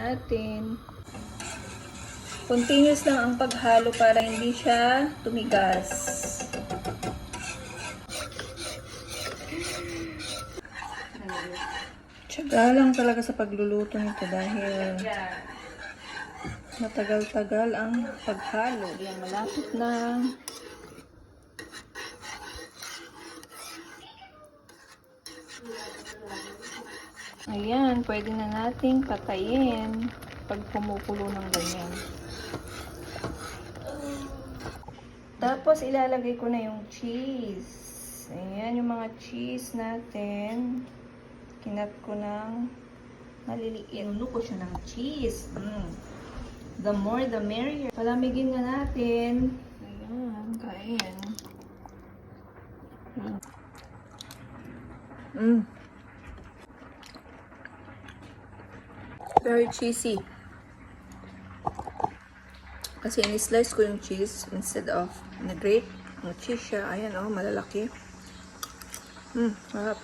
natin. Continuous lang ang paghalo para hindi siya tumigas. Tiyaga lang talaga sa pagluluto nito dahil matagal-tagal ang paghalo. Yan, malapit na. Ayan, pwede na nating patayin pag kumukulo ng ganyan. Tapos, ilalagay ko na yung cheese. Ayan, yung mga cheese natin. Kinat ko ng maliliit. Inuno ko siya ng cheese. The more, the merrier. Palamigin na natin. Ayan, kain. Very cheesy. Kasi in-slice ko yung cheese instead of na grate. Ang cheese siya. Ayan, oh, malalaki. Harap.